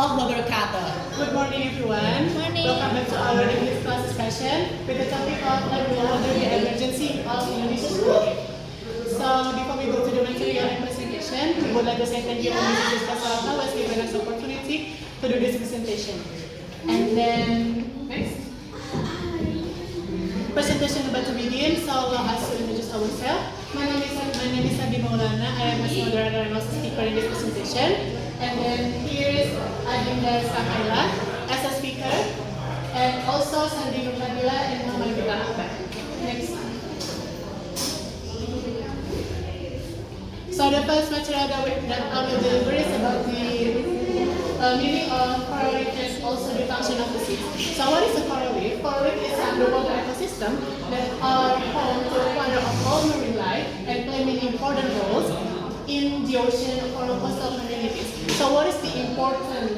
wabarakatuh. Good morning, everyone. Morning. Welcome back to our English class session with the topic of the emergency of Indonesia's COVID. So, before we go to the material and presentation, we would like to say thank you to Mrs. Kasarata who has given us the opportunity to do this presentation. And then, next. Presentation about to begin, so allow us to introduce ourselves. My name is Sandi Maulana. I am a moderator and also speaker in this presentation. And then here is Adinda Sakaila as a speaker, and also Sandi Nurfadila and Muhammad Bitana. Next. So the first material that I will deliver is about the meaning of coral reef and also the function of the seas. So what is a coral reef? Coral reef is an underwater ecosystem that are home to a quarter of all marine life and play many important roles in the ocean for coastal communities. So what is the important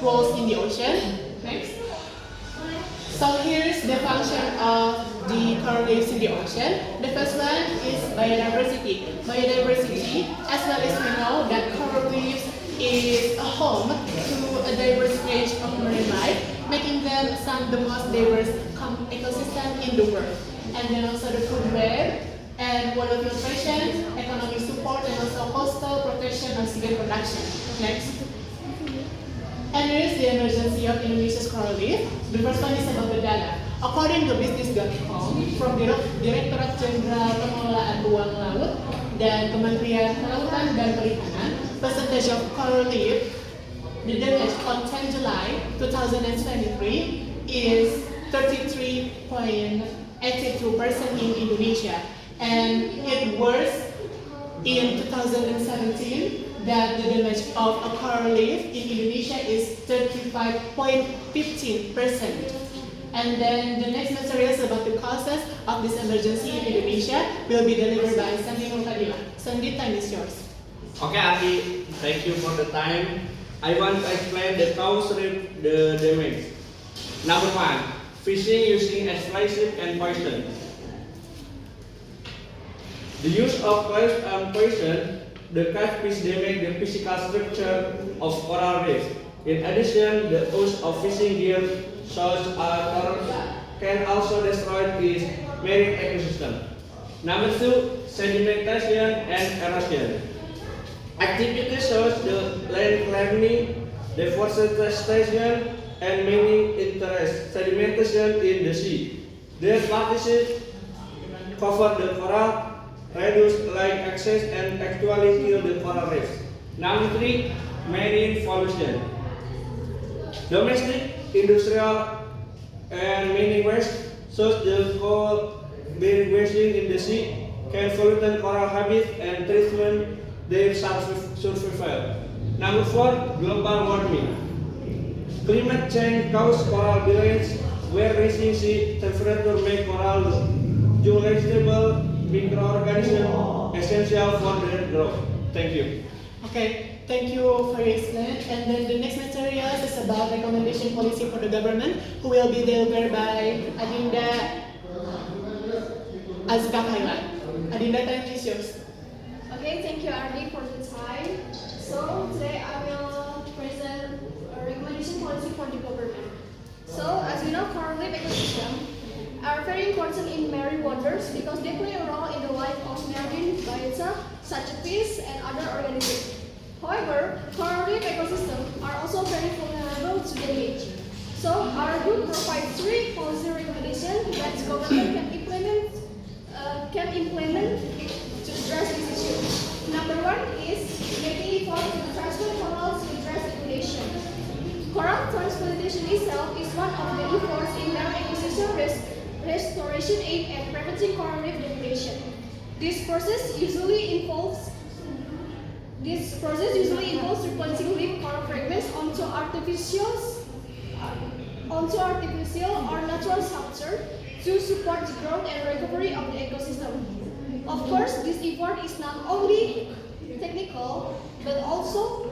roles in the ocean? Next. So here's the function of the coral reefs in the ocean. The first one is biodiversity. Biodiversity, as well as we know that coral reefs is a home to a diverse range of marine life, making them some of the most diverse ecosystem in the world. And then also the food web and water filtration, economic support, and also coastal protection and oxygen production. Next. And here is the emergency of Indonesia's coral reef. The first one is about the data. According to business.com, from Direktorat Jenderal Pengelolaan Ruang Laut dan Kementerian Kelautan dan Perikanan, percentage of coral reef, the damage on 10 July 2023 is 33.82% in Indonesia, and it was in 2017 that the damage of a coral reef in Indonesia is 35.15%. And then the next material is about the causes of this emergency in Indonesia will be delivered by Sandi Nurfadila. Sandi, time is yours. Okay, Adi, thank you for the time. I want to explain the cause of the damage. Number one, fishing using explosive and poison. The use of poison and poison, the catfish damage the physical structure of coral reefs. In addition, the use of fishing gear such as coral can also destroy its marine ecosystem. Number two, sedimentation and erosion. Activities such as the land clearing, deforestation, and mining interest sedimentation in the sea. Their practices cover the coral, reduce light access, and actually kill the coral reefs. Number three, marine pollution. Domestic, industrial, and mining waste, such as coal being wasted in the sea, can pollute coral habitat and treatment their survival. Number four, global warming. Climate change causes coral bleaching, where rising sea temperature make coral digestible microorganisms essential for their growth. Thank you. Okay, thank you for your explanation. And then the next material is about recommendation policy for the government, who will be delivered by Adinda Azbakaila. Adinda, time is yours. Okay, thank you, Ardi, for the time. So today I will present a recommendation policy for the government. So as we know, coral reef ecosystem are very important in marine waters because they play a role in the life of marine biota such as fish and other organisms. However, coral reef ecosystems are also very vulnerable to damage. So our group provides three policy recommendations that the government can implement to address this issue. Number one is making effort to transfer corals to address degradation. Coral transplantation itself is one of the efforts in marine ecosystem restoration aimed at preventing coral reef degradation. This process usually involves replanting reef coral fragments onto artificial or natural substrate to support the growth and recovery of the ecosystem. Of course, this effort is not only technical but also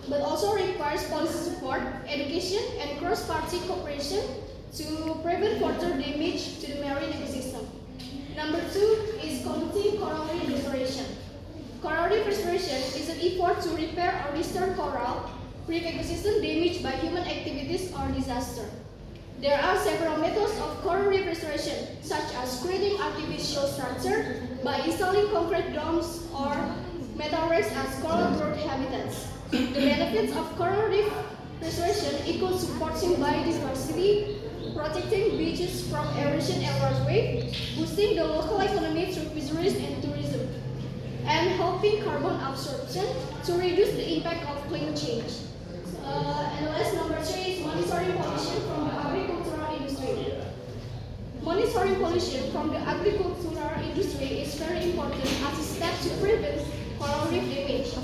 requires policy support, education, and cross-party cooperation to prevent further damage to the marine ecosystem. Number two is combating coral reef restoration. Coral reef restoration is an effort to repair or restore coral reef ecosystem damaged by human activities or disaster. There are several methods of coral reef restoration, such as creating artificial structure by installing concrete domes or metal racks as coral growth habitats. The benefits of coral reef restoration include supporting biodiversity, protecting beaches from erosion and water wave, boosting the local economy through fisheries and tourism, and helping carbon absorption to reduce the impact of climate change. And last, number 3 is monitoring pollution from the agricultural industry. Monitoring pollution from the agricultural industry is very important as a step to prevent coral reef damage.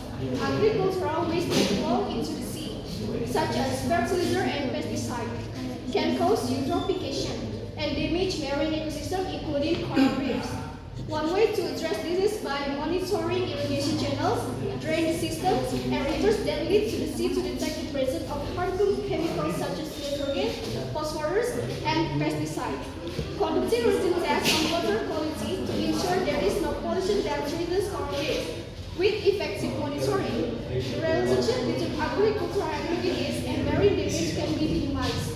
Agricultural waste that flow into the sea, such as fertilizer and pesticide, can cause eutrophication and damage marine ecosystem, including coral reefs. One way to address this is by monitoring irrigation channels, drainage systems, and rivers that lead to the sea to detect the presence of harmful chemicals such as nitrogen, phosphorus, and pesticides. Conducting routine tests on water quality to ensure there is no pollution that threatens coral reefs. With effective monitoring, the relationship between agricultural activities and marine damage can be minimized,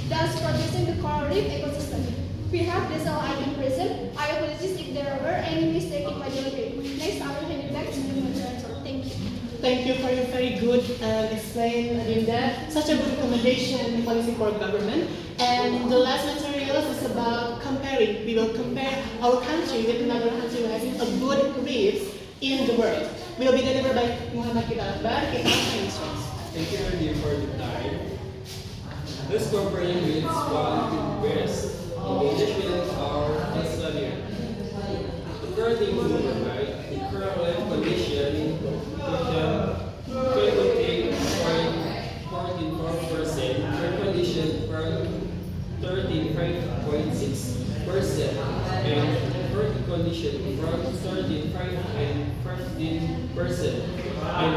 thus protecting the coral reef ecosystem. Perhaps that's all I can present. I apologize if there were any mistakes in my delivery. Next, I will hand it back to the moderator. Thank you. Thank you for your very good explain, Linda. Such a good recommendation policy for government. And the last material is about comparing. We will compare our country with another country who has a good reefs in the world. Will be delivered by Muhammad Kita Akbar. Thank you Randy for the time. Let's compare with one with best engagement or Australia. According to the right, the current condition question 28.44%, current condition from 13.6%, and current condition from 13.5% and 14%. And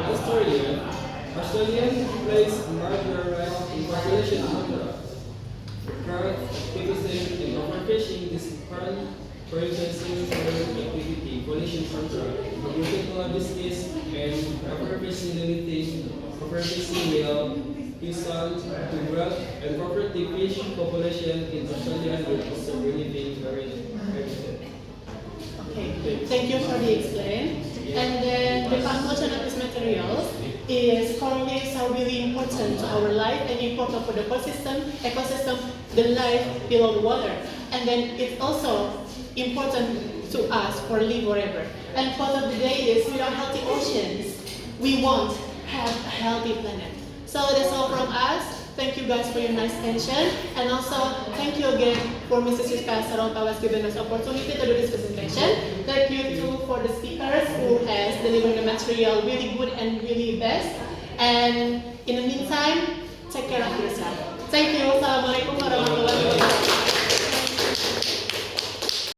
Australia plays a major role in population control. Current activism in overfishing is current processing activity, pollution control, agricultural business, and overfishing limiting overfishing will result to growth and cooperative fish population in Australia will also benefit marine habitat. Okay, thank you for the explain. And then the conclusion of this material is coral reefs are really important to our life and important for the ecosystem, the life below the water. And then it's also important to us for live forever. And part of the day is without healthy oceans, we won't have a healthy planet. So that's all from us. Thank you guys for your nice attention. And also, thank you again for Mrs. Yuspa Sarota was given us opportunity to do this presentation. Thank you too for the speakers who has delivered the material really good and really best. And in the meantime, take care of yourself. Thank you. Assalamualaikum warahmatullahi wabarakatuh.